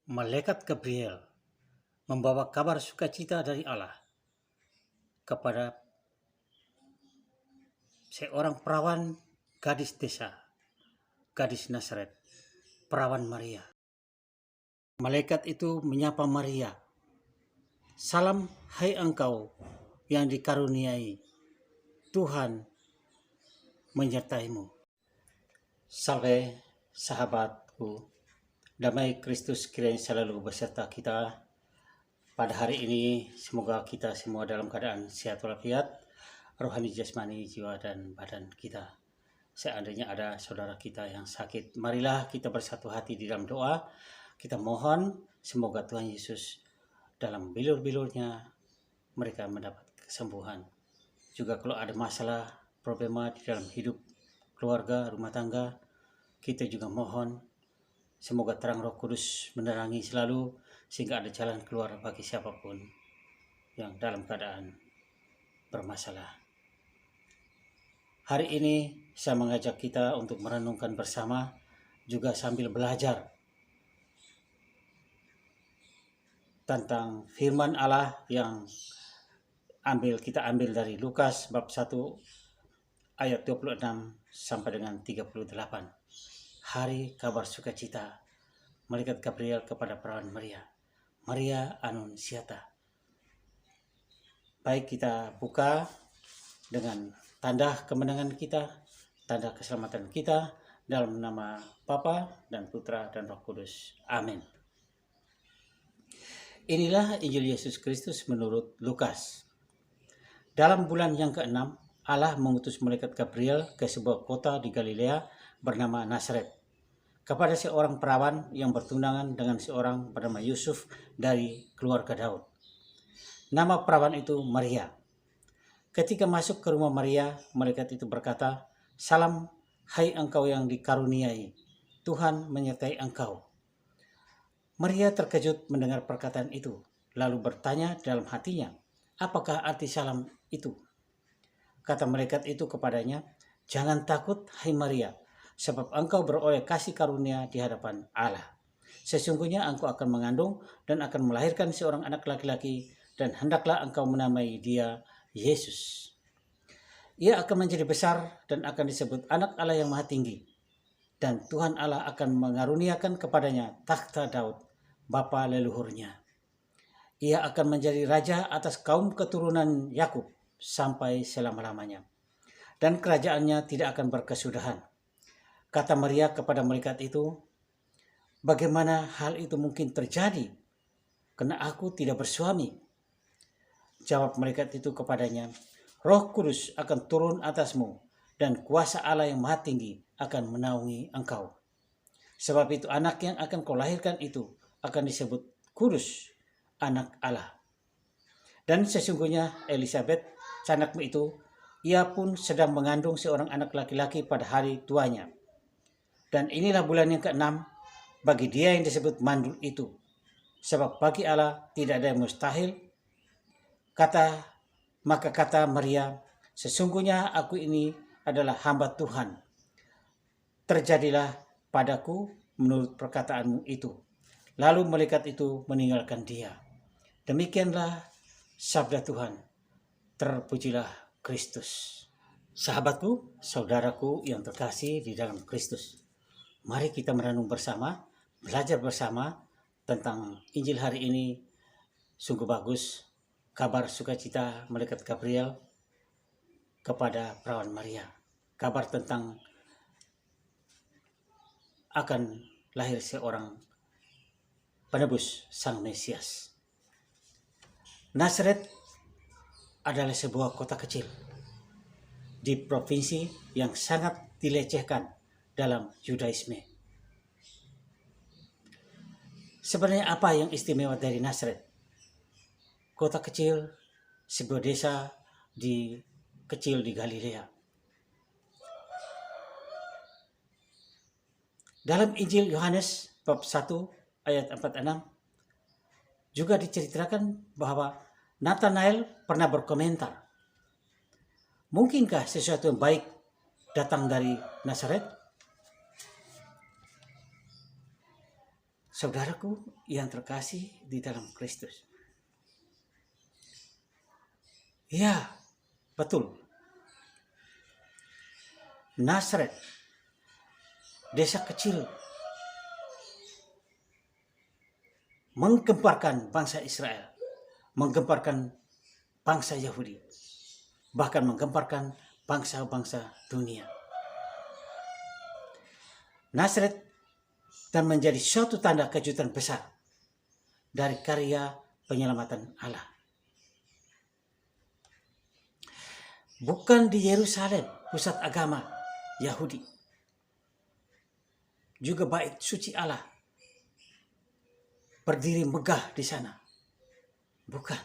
Malaikat Gabriel membawa kabar sukacita dari Allah kepada seorang perawan gadis desa, gadis Nazaret, perawan Maria. Malaikat itu menyapa Maria, "Salam, hai engkau yang dikaruniai, Tuhan menyertaimu." Salve, sahabatku, damai Kristus kiranya selalu beserta kita. Pada hari ini, semoga kita semua dalam keadaan sehat walafiat, rohani, jasmani, jiwa, dan badan kita. Seandainya ada saudara kita yang sakit, marilah kita bersatu hati di dalam doa. Kita mohon semoga Tuhan Yesus dalam bilur-bilurnya mereka mendapat kesembuhan. Juga kalau ada masalah, problema di dalam hidup keluarga, rumah tangga, kita juga mohon semoga terang Roh Kudus menerangi selalu sehingga ada jalan keluar bagi siapapun yang dalam keadaan bermasalah. Hari ini saya mengajak kita untuk merenungkan bersama juga sambil belajar tentang firman Allah yang kita ambil dari Lukas bab 1 ayat 26 sampai dengan 38. Hari kabar sukacita malaikat Gabriel kepada perawan Maria. Maria Anunsiata. Baik, kita buka dengan tanda kemenangan kita, tanda keselamatan kita, dalam nama Bapa dan Putra dan Roh Kudus. Amin. Inilah Injil Yesus Kristus menurut Lukas. Dalam bulan yang ke-6, Allah mengutus malaikat Gabriel ke sebuah kota di Galilea bernama Nazaret, kepada seorang perawan yang bertunangan dengan seorang bernama Yusuf dari keluarga Daud. Nama perawan itu Maria. Ketika masuk ke rumah Maria, malaikat itu berkata, "Salam, hai engkau yang dikaruniai, Tuhan menyertai engkau." Maria terkejut mendengar perkataan itu, lalu bertanya dalam hatinya, "Apakah arti salam itu?" Kata malaikat itu kepadanya, "Jangan takut, hai Maria, sebab engkau beroleh kasih karunia di hadapan Allah. Sesungguhnya engkau akan mengandung dan akan melahirkan seorang anak laki-laki, dan hendaklah engkau menamai dia Yesus. Ia akan menjadi besar dan akan disebut Anak Allah yang Maha Tinggi. Dan Tuhan Allah akan mengaruniakan kepadanya takhta Daud, bapa leluhurnya. Ia akan menjadi raja atas kaum keturunan Yakub sampai selama-lamanya. Dan kerajaannya tidak akan berkesudahan." Kata Maria kepada malaikat itu, "Bagaimana hal itu mungkin terjadi? Karena aku tidak bersuami." Jawab malaikat itu kepadanya, "Roh Kudus akan turun atasmu, dan kuasa Allah yang Maha Tinggi akan menaungi engkau. Sebab itu anak yang akan kau lahirkan itu akan disebut kudus, Anak Allah. Dan sesungguhnya Elisabet, canakmu itu, ia pun sedang mengandung seorang anak laki-laki pada hari tuanya. Dan inilah bulan yang ke-6 bagi dia yang disebut mandul itu. Sebab bagi Allah tidak ada yang mustahil." Maka kata Maria, "Sesungguhnya aku ini adalah hamba Tuhan. Terjadilah padaku menurut perkataanmu itu." Lalu malaikat itu meninggalkan dia. Demikianlah sabda Tuhan. Terpujilah Kristus. Sahabatku, saudaraku yang terkasih di dalam Kristus. Mari kita merenung bersama, belajar bersama tentang Injil hari ini. Sungguh bagus, kabar sukacita malaikat Gabriel kepada perawan Maria. Kabar tentang akan lahir seorang penebus, Sang Mesias. Nazaret adalah sebuah kota kecil di provinsi yang sangat dilecehkan dalam Yudaisme. Sebenarnya apa yang istimewa dari Nazaret? Kota kecil, sebuah desa kecil di Galilea. Dalam Injil Yohanes bab 1 ayat 46 juga diceritakan bahwa Nathanael pernah berkomentar, "Mungkinkah sesuatu yang baik datang dari Nazaret?" Saudaraku yang terkasih di dalam Kristus. Ya, betul. Nazaret, desa kecil, menggemparkan bangsa Israel, menggemparkan bangsa Yahudi, bahkan menggemparkan bangsa-bangsa dunia. Nazaret dan menjadi suatu tanda kejutan besar dari karya penyelamatan Allah. Bukan di Yerusalem, pusat agama Yahudi, juga bait suci Allah berdiri megah di sana. Bukan.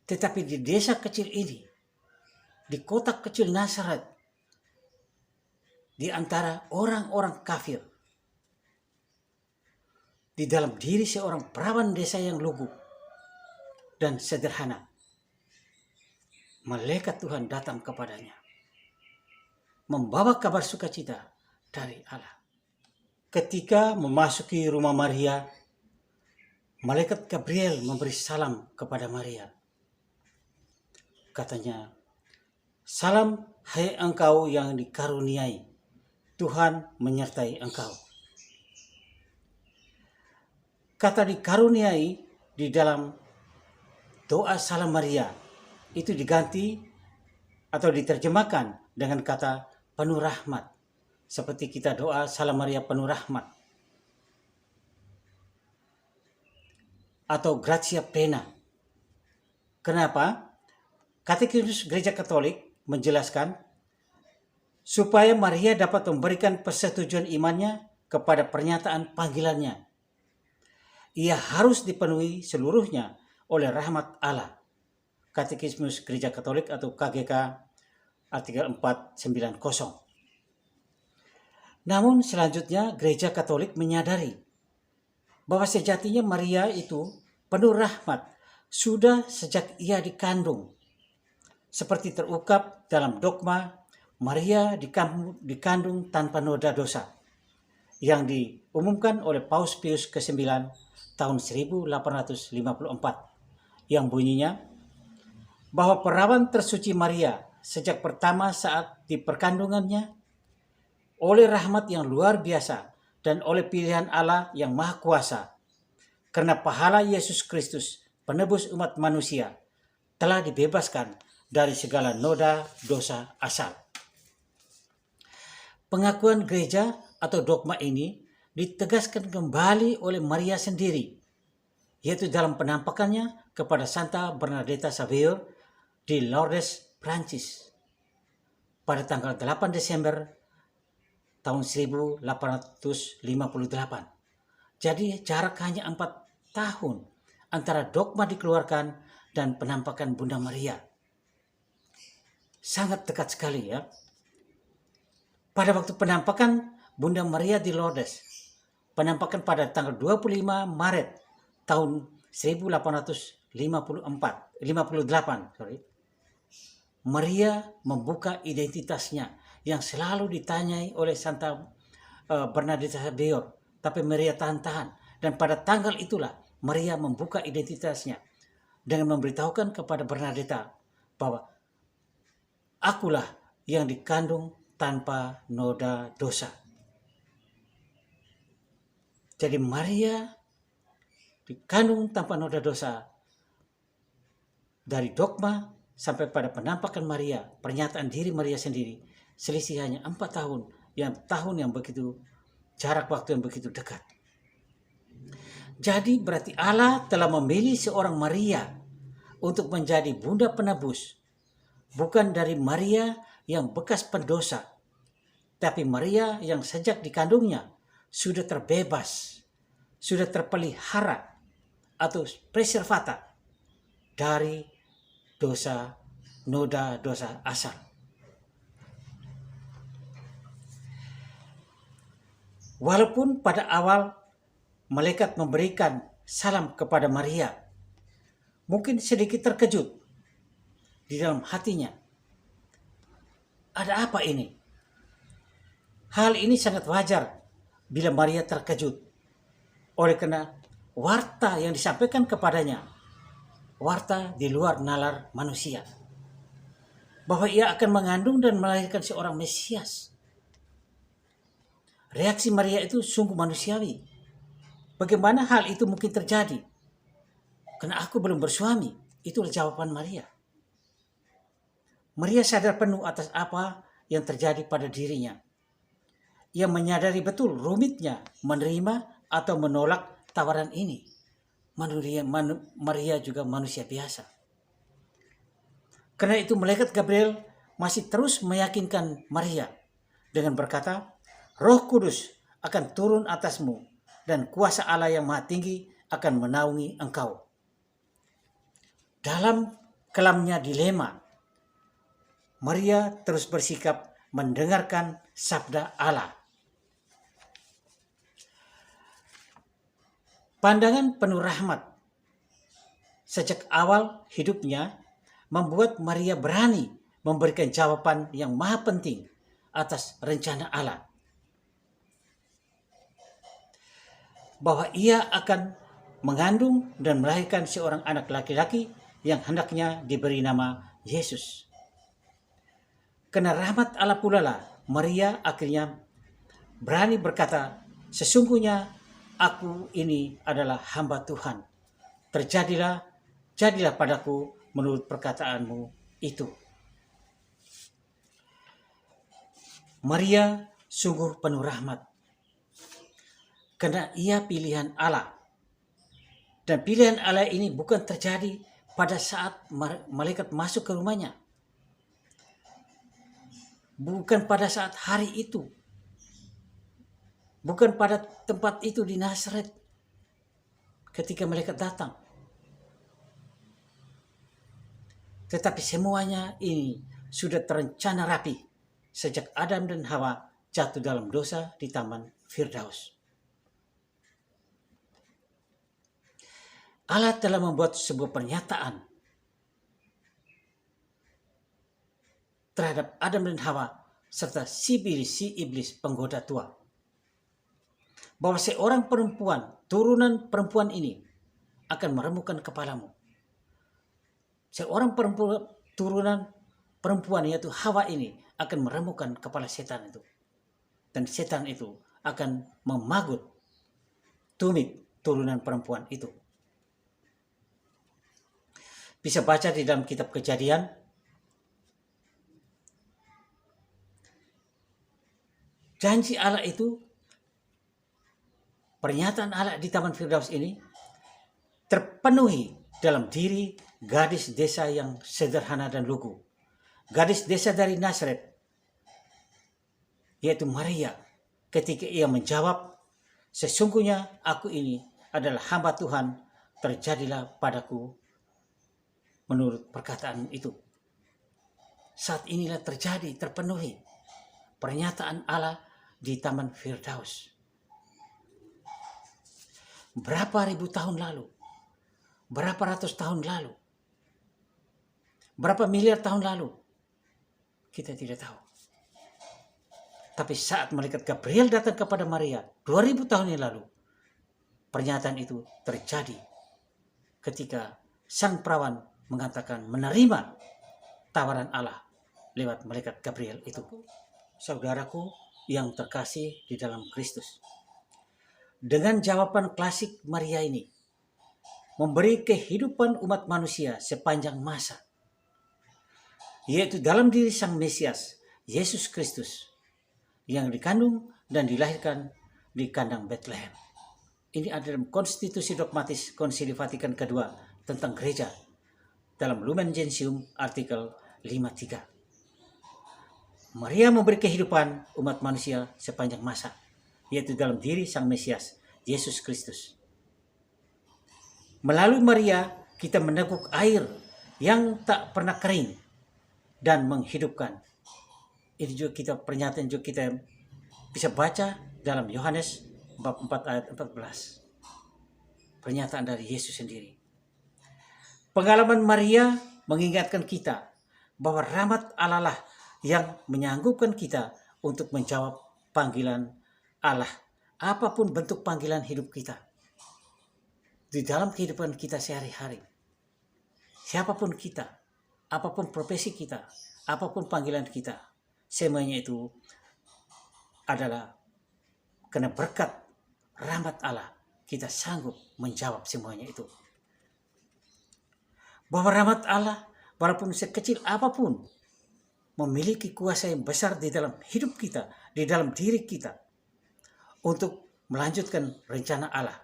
Tetapi di desa kecil ini, di kota kecil Nazaret, di antara orang-orang kafir, di dalam diri seorang perawan desa yang lugu dan sederhana, malaikat Tuhan datang kepadanya, membawa kabar sukacita dari Allah. Ketika memasuki rumah Maria, malaikat Gabriel memberi salam kepada Maria. Katanya, "Salam hai engkau yang dikaruniai, Tuhan menyertai engkau." Kata dikaruniai di dalam doa salam Maria itu diganti atau diterjemahkan dengan kata penuh rahmat. Seperti kita doa salam Maria penuh rahmat. Atau gratia plena. Kenapa? Katekismus Gereja Katolik menjelaskan supaya Maria dapat memberikan persetujuan imannya kepada pernyataan panggilannya. Ia harus dipenuhi seluruhnya oleh rahmat Allah. Katekismus Gereja Katolik atau KGK artikel 490. Namun selanjutnya Gereja Katolik menyadari bahwa sejatinya Maria itu penuh rahmat sudah sejak ia dikandung. Seperti terungkap dalam dogma Maria dikandung tanpa noda dosa yang diumumkan oleh Paus Pius ke-9 tahun 1854 yang bunyinya bahwa perawan tersuci Maria sejak pertama saat di perkandungannya oleh rahmat yang luar biasa dan oleh pilihan Allah yang maha kuasa karena pahala Yesus Kristus penebus umat manusia telah dibebaskan dari segala noda dosa asal. Pengakuan gereja atau dogma ini ditegaskan kembali oleh Maria sendiri, yaitu dalam penampakannya kepada Santa Bernadetta Xavier di Lourdes, Prancis pada tanggal 8 Desember tahun 1858. Jadi jarak hanya 4 tahun antara dogma dikeluarkan dan penampakan Bunda Maria. Sangat dekat sekali ya. Pada waktu penampakan Bunda Maria di Lourdes, penampakan pada tanggal 25 Maret tahun 1858, Maria membuka identitasnya yang selalu ditanyai oleh Santa Bernadetta Xavier, tapi Maria tahan-tahan. Dan pada tanggal itulah Maria membuka identitasnya dengan memberitahukan kepada Bernadetta bahwa akulah yang dikandung tanpa noda dosa. Jadi Maria dikandung tanpa noda dosa. Dari dogma sampai pada penampakan Maria, pernyataan diri Maria sendiri, selisih hanya 4 tahun, tahun yang begitu, jarak waktu yang begitu dekat. Jadi berarti Allah telah memilih seorang Maria untuk menjadi bunda penebus, bukan dari Maria yang bekas pendosa, tapi Maria yang sejak dikandungnya sudah terbebas, sudah terpelihara atau preservata dari dosa, noda dosa asal. Walaupun pada awal malaikat memberikan salam kepada Maria, mungkin sedikit terkejut di dalam hatinya. Ada apa ini? Hal ini sangat wajar bila Maria terkejut. Oleh karena warta yang disampaikan kepadanya, warta di luar nalar manusia, bahwa ia akan mengandung dan melahirkan seorang Mesias. Reaksi Maria itu sungguh manusiawi. Bagaimana hal itu mungkin terjadi? Karena aku belum bersuami. Itulah jawaban Maria. Maria sadar penuh atas apa yang terjadi pada dirinya. Ia menyadari betul rumitnya menerima atau menolak tawaran ini. Maria juga manusia biasa. Karena itu malaikat Gabriel masih terus meyakinkan Maria dengan berkata, Roh Kudus akan turun atasmu dan kuasa Allah yang Maha Tinggi akan menaungi engkau. Dalam kelamnya dilema, Maria terus bersikap mendengarkan sabda Allah. Pandangan penuh rahmat sejak awal hidupnya membuat Maria berani memberikan jawaban yang maha penting atas rencana Allah. Bahwa ia akan mengandung dan melahirkan seorang anak laki-laki yang hendaknya diberi nama Yesus. Karena rahmat Allah pula lah, Maria akhirnya berani berkata, sesungguhnya aku ini adalah hamba Tuhan. Jadilah padaku menurut perkataanmu itu. Maria sungguh penuh rahmat. Karena ia pilihan Allah. Dan pilihan Allah ini bukan terjadi pada saat malaikat masuk ke rumahnya. Bukan pada saat hari itu. Bukan pada tempat itu di Nazaret. Ketika malaikat datang. Tetapi semuanya ini sudah terencana rapi. Sejak Adam dan Hawa jatuh dalam dosa di Taman Firdaus. Allah telah membuat sebuah pernyataan terhadap Adam dan Hawa serta si iblis penggoda tua. Bahwa seorang perempuan, turunan perempuan ini akan meremukkan kepalamu. Seorang turunan perempuan yaitu Hawa ini akan meremukkan kepala setan itu. Dan setan itu akan memagut tumit turunan perempuan itu. Bisa baca di dalam kitab Kejadian. Janji Allah itu, pernyataan Allah di Taman Firdaus ini terpenuhi dalam diri gadis desa yang sederhana dan lugu. Gadis desa dari Nazaret, yaitu Maria, ketika ia menjawab, sesungguhnya aku ini adalah hamba Tuhan, terjadilah padaku menurut perkataan itu. Saat inilah terpenuhi pernyataan Allah di Taman Firdaus. Berapa ribu tahun lalu? Berapa ratus tahun lalu? Berapa miliar tahun lalu? Kita tidak tahu. Tapi saat malaikat Gabriel datang kepada Maria 2000 tahun yang lalu, pernyataan itu terjadi ketika sang perawan mengatakan menerima tawaran Allah lewat malaikat Gabriel itu. Saudaraku yang terkasih di dalam Kristus. Dengan jawaban klasik Maria ini, memberi kehidupan umat manusia sepanjang masa. Yaitu dalam diri Sang Mesias, Yesus Kristus, yang dikandung dan dilahirkan di kandang Bethlehem. Ini adalah konstitusi dogmatis Konsili Vatikan II tentang gereja dalam Lumen Gentium artikel 53. Maria memberi kehidupan umat manusia sepanjang masa, yaitu dalam diri Sang Mesias, Yesus Kristus. Melalui Maria, kita meneguk air yang tak pernah kering dan menghidupkan. Ini juga pernyataan juga kita bisa baca dalam Yohanes bab 4 ayat 14. Pernyataan dari Yesus sendiri. Pengalaman Maria mengingatkan kita bahwa rahmat Allah lah yang menyanggupkan kita untuk menjawab panggilan Allah, apapun bentuk panggilan hidup kita. di dalam kehidupan kita sehari-hari. Siapapun kita, apapun profesi kita, apapun panggilan kita, semuanya itu adalah karena berkat rahmat Allah kita sanggup menjawab semuanya itu. Bahwa rahmat Allah walaupun sekecil apapun memiliki kuasa yang besar di dalam hidup kita, di dalam diri kita untuk melanjutkan rencana Allah.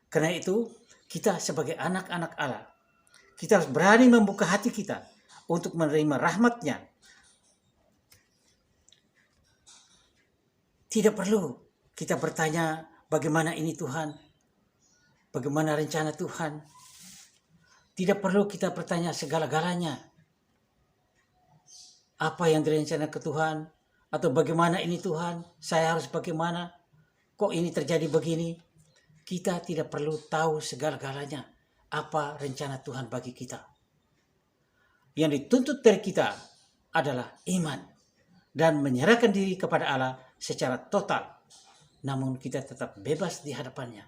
Karena itu kita sebagai anak-anak Allah, kita harus berani membuka hati kita untuk menerima rahmat-Nya. Tidak perlu kita bertanya bagaimana ini Tuhan, bagaimana rencana Tuhan. Tidak perlu kita bertanya segala-galanya. Apa yang direncanakan ke Tuhan, atau bagaimana ini Tuhan, saya harus bagaimana, kok ini terjadi begini. Kita tidak perlu tahu segala-galanya apa rencana Tuhan bagi kita. Yang dituntut dari kita adalah iman dan menyerahkan diri kepada Allah secara total. Namun kita tetap bebas di hadapannya.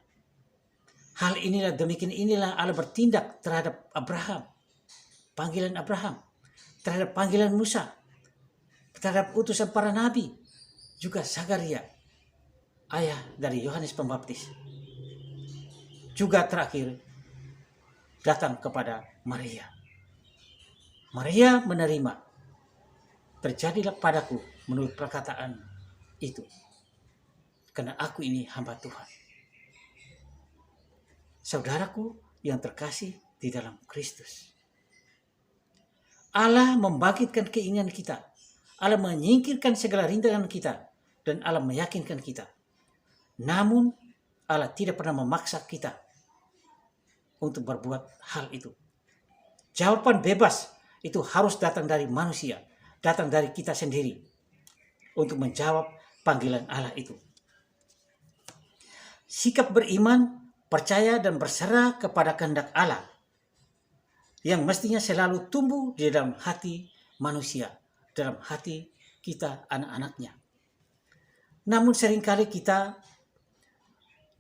Hal inilah, demikian inilah Allah bertindak terhadap Abraham, panggilan Abraham, terhadap panggilan Musa, terhadap utusan para nabi, juga Zakaria, ayah dari Yohanes Pembaptis. Juga terakhir datang kepada Maria. Maria menerima, terjadilah padaku menurut perkataan itu, karena aku ini hamba Tuhan. Saudaraku yang terkasih di dalam Kristus, Allah membangkitkan keinginan kita, Allah menyingkirkan segala rintangan kita, dan Allah meyakinkan kita. Namun Allah tidak pernah memaksa kita untuk berbuat hal itu. Jawaban bebas itu harus datang dari manusia, datang dari kita sendiri untuk menjawab panggilan Allah itu. Sikap beriman, percaya dan berserah kepada kehendak Allah yang mestinya selalu tumbuh di dalam hati manusia, dalam hati kita anak-anaknya. Namun seringkali kita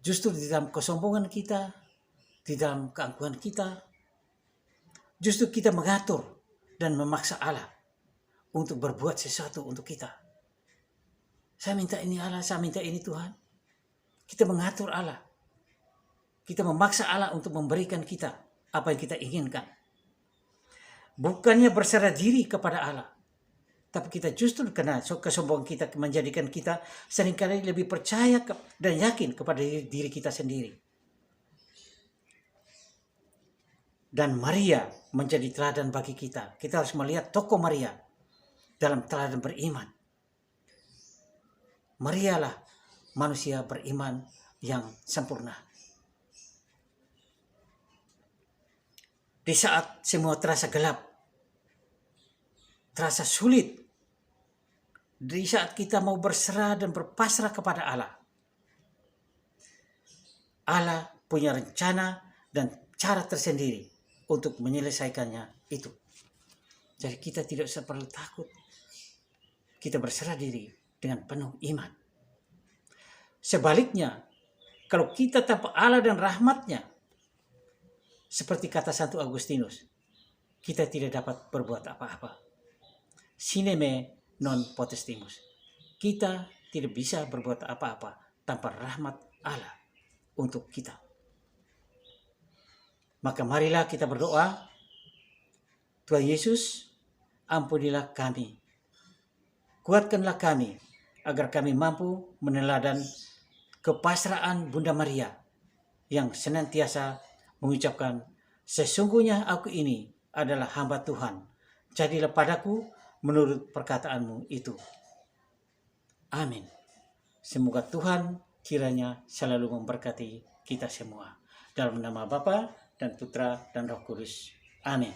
justru di dalam kesombongan kita, di dalam keangkuhan kita, justru kita mengatur dan memaksa Allah untuk berbuat sesuatu untuk kita. Saya minta ini Allah, saya minta ini Tuhan. Kita mengatur Allah. Kita memaksa Allah untuk memberikan kita apa yang kita inginkan. Bukannya berserah diri kepada Allah, tapi kita justru karena kesombongan kita menjadikan kita seringkali lebih percaya dan yakin kepada diri kita sendiri. Dan Maria menjadi teladan bagi kita. Kita harus melihat tokoh Maria dalam teladan beriman. Marialah manusia beriman yang sempurna. Di saat semua terasa gelap, terasa sulit, di saat kita mau berserah dan berpasrah kepada Allah, Allah punya rencana dan cara tersendiri untuk menyelesaikannya itu. Jadi kita tidak usah perlu takut. Kita berserah diri dengan penuh iman. Sebaliknya, kalau kita tanpa Allah dan rahmat-Nya, seperti kata Santo Agustinus, kita tidak dapat berbuat apa-apa. Sine me non potestimus. Kita tidak bisa berbuat apa-apa tanpa rahmat Allah untuk kita. Maka marilah kita berdoa, Tuhan Yesus, ampunilah kami. Kuatkanlah kami, agar kami mampu meneladan kepasrahan Bunda Maria yang senantiasa mengucapkan, sesungguhnya aku ini adalah hamba Tuhan. Jadilah padaku menurut perkataanmu itu. Amin. Semoga Tuhan kiranya selalu memberkati kita semua. Dalam nama Bapa dan Putra dan Roh Kudus. Amin.